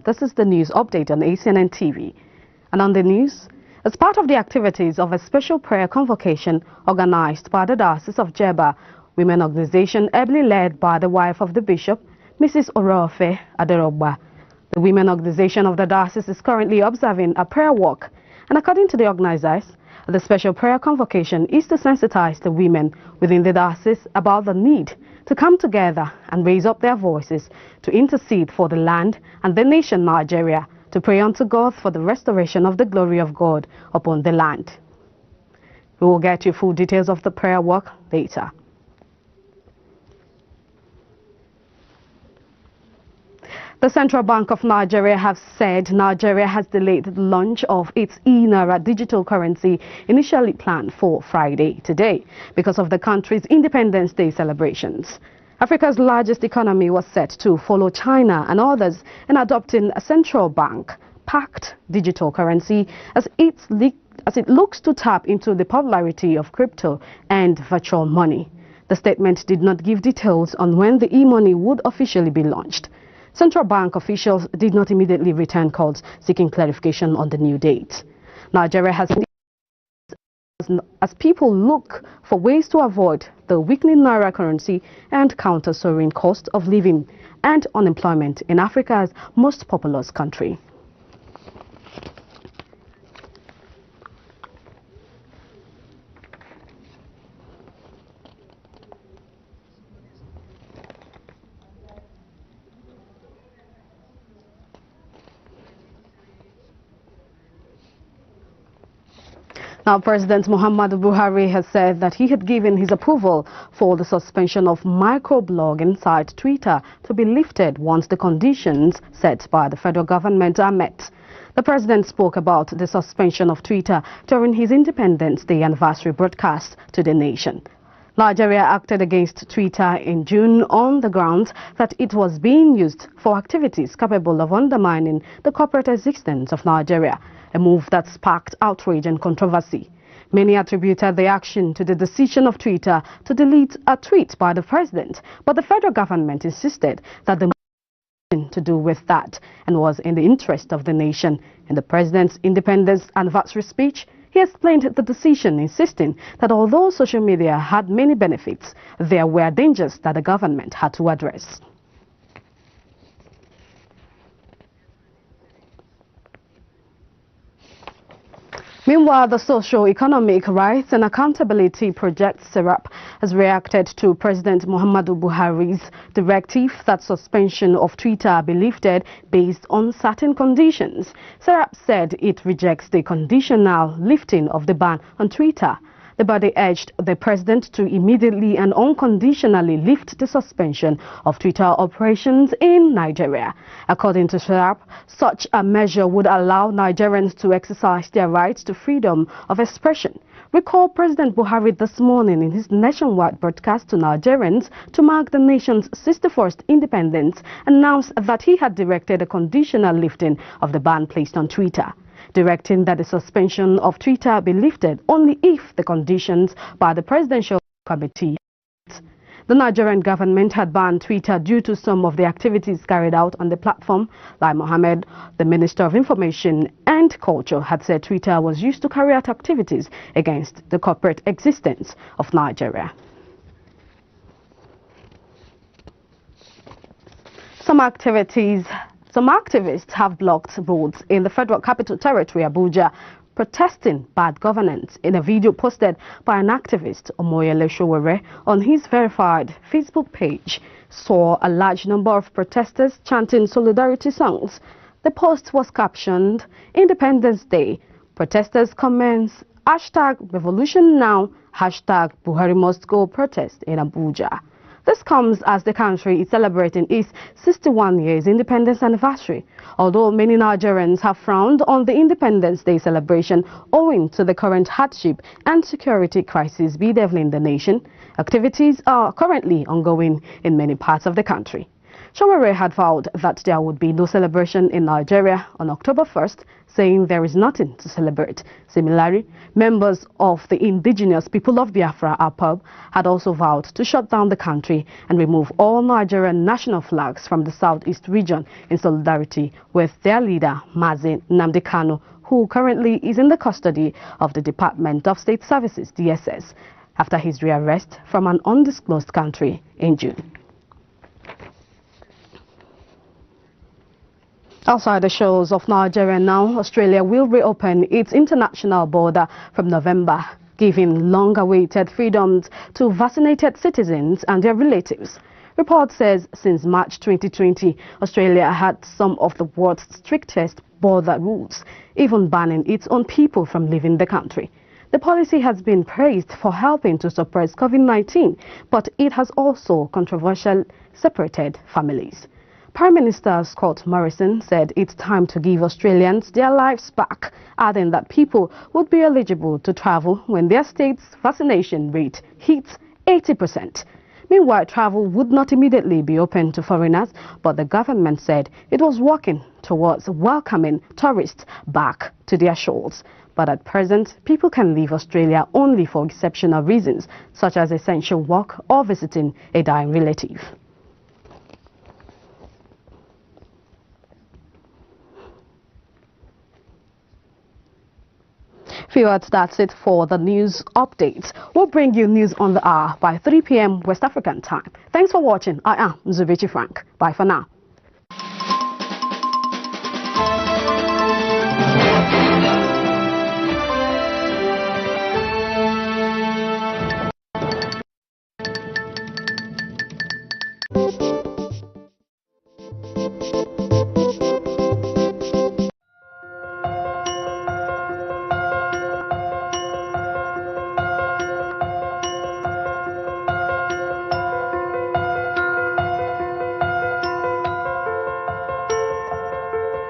Welcome. This is the news update on Acnn TV. And on the news, as part of the activities of a special prayer convocation organized by the Diocese of Jeba, women organization ably led by the wife of the bishop, Mrs. Orofe Aderogba. The women organization of the diocese is currently observing a prayer walk, and according to the organizers, the special prayer convocation is to sensitize the women within the diocese about the need to come together and raise up their voices to intercede for the land and the nation Nigeria, to pray unto God for the restoration of the glory of God upon the land. We will get you full details of the prayer walk later. The Central Bank of Nigeria has said Nigeria has delayed the launch of its ENAIRA digital currency initially planned for Friday today because of the country's Independence Day celebrations. Africa's largest economy was set to follow China and others in adopting a central bank-backed digital currency as it looks to tap into the popularity of crypto and virtual money. The statement did not give details on when the e-money would officially be launched. Central Bank officials did not immediately return calls seeking clarification on the new date. Nigeria has, as people look for ways to avoid the weakening naira currency and counter soaring cost of living and unemployment in Africa's most populous country. Now, President Muhammadu Buhari has said that he had given his approval for the suspension of microblogging site Twitter to be lifted once the conditions set by the federal government are met. The president spoke about the suspension of Twitter during his Independence Day anniversary broadcast to the nation. Nigeria acted against Twitter in June on the grounds that it was being used for activities capable of undermining the corporate existence of Nigeria, a move that sparked outrage and controversy. Many attributed the action to the decision of Twitter to delete a tweet by the president, but the federal government insisted that the move had to do with that and was in the interest of the nation. In the president's Independence Anniversary speech, he explained the decision, insisting that although social media had many benefits, there were dangers that the government had to address. Meanwhile, the Socio-Economic Rights and Accountability Project ONSERAP has reacted to President Muhammadu Buhari's directive that suspension of Twitter be lifted based on certain conditions. ONSERAP said it rejects the conditional lifting of the ban on Twitter. The body urged the president to immediately and unconditionally lift the suspension of Twitter operations in Nigeria. According to ONSERAP, such a measure would allow Nigerians to exercise their rights to freedom of expression. Recall President Buhari this morning in his nationwide broadcast to Nigerians to mark the nation's 61st independence announced that he had directed a conditional lifting of the ban placed on Twitter, directing that the suspension of Twitter be lifted only if the conditions by the Presidential Committee. The Nigerian government had banned Twitter due to some of the activities carried out on the platform. Lai Mohammed, the Minister of Information and Culture, had said Twitter was used to carry out activities against the corporate existence of Nigeria. Some activists have blocked roads in the Federal Capital Territory, Abuja, protesting bad governance. In a video posted by an activist, Omoyele Sowore, on his verified Facebook page, saw a large number of protesters chanting solidarity songs. The post was captioned, "Independence Day. Protesters commence #Revolution Now, #Buhari Must Go protest in Abuja." This comes as the country is celebrating its 61 years independence anniversary. Although many Nigerians have frowned on the Independence Day celebration owing to the current hardship and security crisis bedeviling the nation, activities are currently ongoing in many parts of the country. Showore had vowed that there would be no celebration in Nigeria on October 1st, saying there is nothing to celebrate. Similarly, members of the indigenous people of Biafra, APUB, had also vowed to shut down the country and remove all Nigerian national flags from the southeast region in solidarity with their leader, Mazi Nnamdi Kanu, who currently is in the custody of the Department of State Services, DSS, after his rearrest from an undisclosed country in June. Outside the shores of Nigeria now, Australia will reopen its international border from November, giving long-awaited freedoms to vaccinated citizens and their relatives. Report says since March 2020, Australia had some of the world's strictest border rules, even banning its own people from leaving the country. The policy has been praised for helping to suppress COVID-19, but it has also controversially separated families. Prime Minister Scott Morrison said it's time to give Australians their lives back, adding that people would be eligible to travel when their state's vaccination rate hits 80%. Meanwhile, travel would not immediately be open to foreigners, but the government said it was working towards welcoming tourists back to their shores. But at present, people can leave Australia only for exceptional reasons, such as essential work or visiting a dying relative. Viewers, that's it for the news updates. We'll bring you news on the hour by 3 p.m. West African time. Thanks for watching. I am Zubichi Frank. Bye for now.